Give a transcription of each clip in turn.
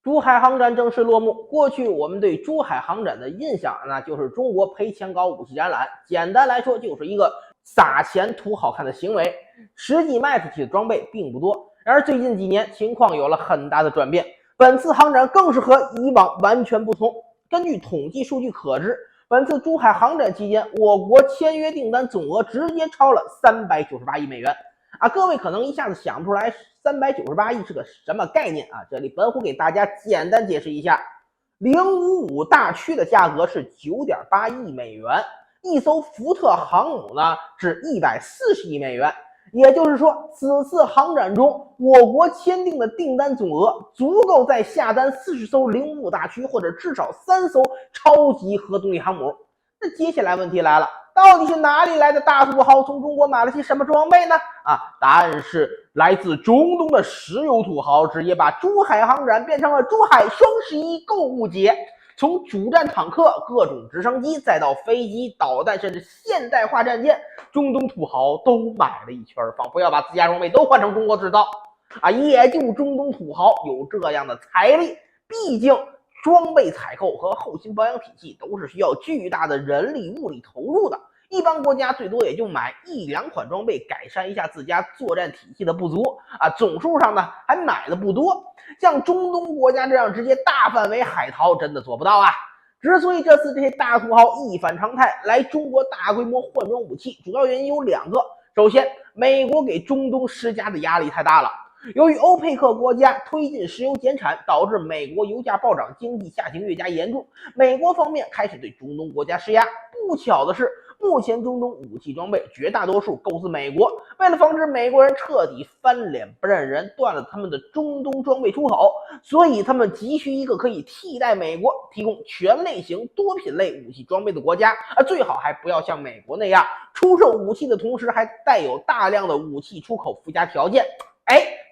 珠海航展正式落幕。过去我们对珠海航展的印象，那就是中国赔钱搞武器展览，简单来说就是一个撒钱图好看的行为，实际卖出去的装备并不多。然而最近几年情况有了很大的转变，本次航展更是和以往完全不同。根据统计数据可知，本次珠海航展期间，我国签约订单总额直接超了398亿美元。各位可能一下子想不出来398亿是个什么概念啊？这里本虎给大家简单解释一下，055大驱的价格是9.8亿美元，一艘福特航母呢是140亿美元。也就是说，此次航展中，我国签订的订单总额足够再下单40艘055大驱，或者至少3艘超级核动力航母。那接下来问题来了，到底是哪里来的大土豪从中国买了些什么装备呢？答案是来自中东的石油土豪，直接把珠海航展变成了珠海双11购物节。从主战坦克、各种直升机，再到飞机、导弹，甚至现代化战舰，中东土豪都买了一圈，仿佛要把自家装备都换成中国制造。也就中东土豪有这样的财力，毕竟装备采购和后勤保养体系都是需要巨大的人力物力投入的。一般国家最多也就买1-2款装备，改善一下自家作战体系的不足总数上呢还买的不多。像中东国家这样直接大范围海淘真的做不到啊。之所以这次这些大土豪一反常态来中国大规模换装武器，主要原因有2个。首先，美国给中东施加的压力太大了。由于欧佩克国家推进石油减产，导致美国油价暴涨，经济下行越加严重。美国方面开始对中东国家施压。不巧的是，目前中东武器装备绝大多数购自美国。为了防止美国人彻底翻脸不认人，断了他们的中东装备出口，所以他们急需一个可以替代美国提供全类型多品类武器装备的国家最好还不要像美国那样出售武器的同时还带有大量的武器出口附加条件。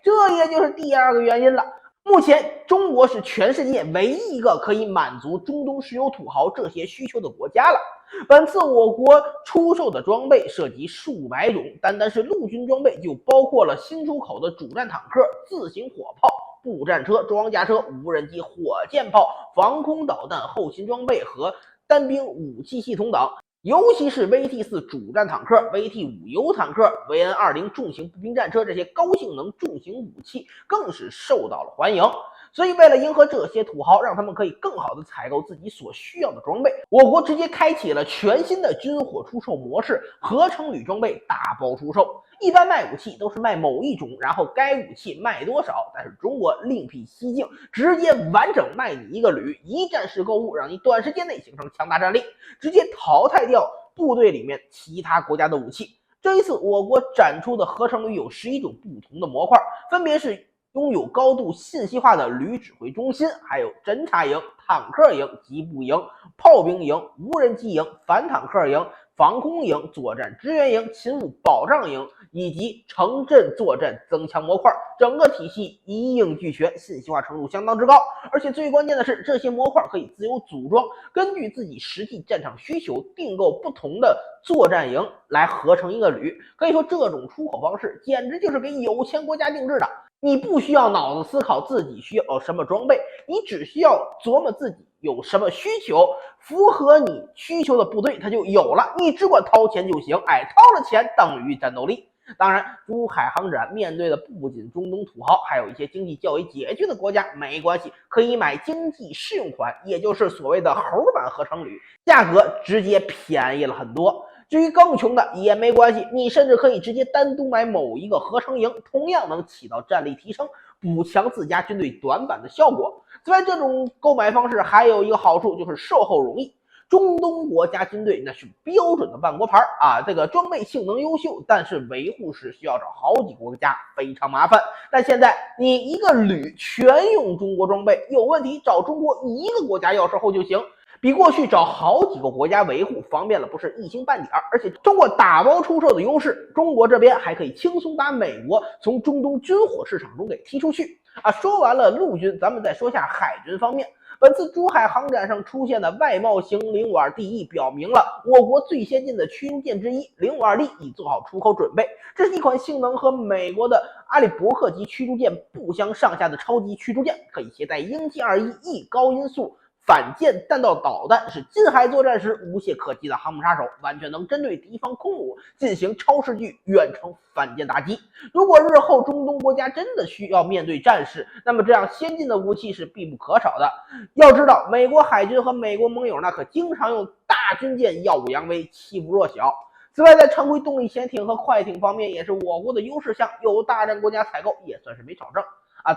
这也就是第2个原因了。目前中国是全世界唯一一个可以满足中东石油土豪这些需求的国家了。本次我国出售的装备涉及数百种，单是陆军装备就包括了新出口的主战坦克、自行火炮、步战车、装甲车、无人机、火箭炮、防空导弹、后勤装备和单兵武器系统等。尤其是 VT4 主战坦克、VT5 油坦克、VN20 重型步兵战车这些高性能重型武器更是受到了欢迎。所以为了迎合这些土豪，让他们可以更好的采购自己所需要的装备，我国直接开启了全新的军火出售模式，合成旅装备大包出售。一般卖武器都是卖某一种，然后该武器卖多少，但是中国另辟蹊径，直接完整卖你一个旅，一站式购物，让你短时间内形成强大战力，直接淘汰掉部队里面其他国家的武器。这一次我国展出的合成旅有11种不同的模块，分别是拥有高度信息化的旅指挥中心，还有侦察营、坦克营、机步营、炮兵营、无人机营、反坦克营、防空营、作战支援营、勤务保障营以及城镇作战增强模块，整个体系一应俱全，信息化程度相当之高。而且最关键的是，这些模块可以自由组装，根据自己实际战场需求订购不同的作战营来合成一个旅。可以说这种出口方式简直就是给有钱国家定制的。你不需要脑子思考自己需要什么装备，你只需要琢磨自己有什么需求，符合你需求的部队它就有了，你只管掏钱就行。掏了钱等于战斗力。当然，珠海航展面对的不仅中东土豪，还有一些经济较为拮据的国家，没关系，可以买经济适用款，也就是所谓的猴版合成旅，价格直接便宜了很多。至于更穷的也没关系，你甚至可以直接单独买某一个合成营，同样能起到战力提升、补强自家军队短板的效果。此外，这种购买方式还有一个好处，就是售后容易。中东国家军队那是标准的万国牌这个装备性能优秀，但是维护时需要找好几个国家，非常麻烦。但现在你一个旅全用中国装备，有问题找中国一个国家要售后就行。比过去找好几个国家维护方便了不是一星半点，而且通过打包出售的优势，中国这边还可以轻松把美国从中东军火市场中给踢出去。说完了陆军，咱们再说下海军方面。本次珠海航展上出现的外贸型零五二 DE 表明了我国最先进的驱逐舰之一零五二 D 已做好出口准备。这是一款性能和美国的阿里伯克级驱逐舰不相上下的超级驱逐舰，可以携带鹰击21E 高音速反舰弹道导弹，是近海作战时无懈可击的航母杀手，完全能针对敌方空母进行超视距远程反舰打击。如果日后中东国家真的需要面对战事，那么这样先进的武器是必不可少的。要知道，美国海军和美国盟友那可经常用大军舰耀武扬威，欺负弱小。此外，在常规动力潜艇和快艇方面，也是我国的优势项，有大战国家采购也算是没少挣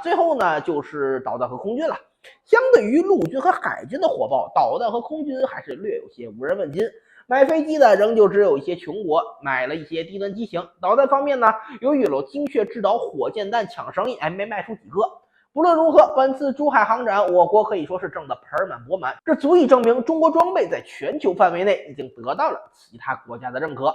最后呢，就是导弹和空军了。相对于陆军和海军的火爆，导弹和空军还是略有些无人问津。买飞机的仍旧只有一些穷国，买了一些低端机型。导弹方面呢，由于有精确制导火箭弹抢生意，没卖出几个。不论如何，本次珠海航展，我国可以说是挣得盆满钵满，这足以证明中国装备在全球范围内已经得到了其他国家的认可。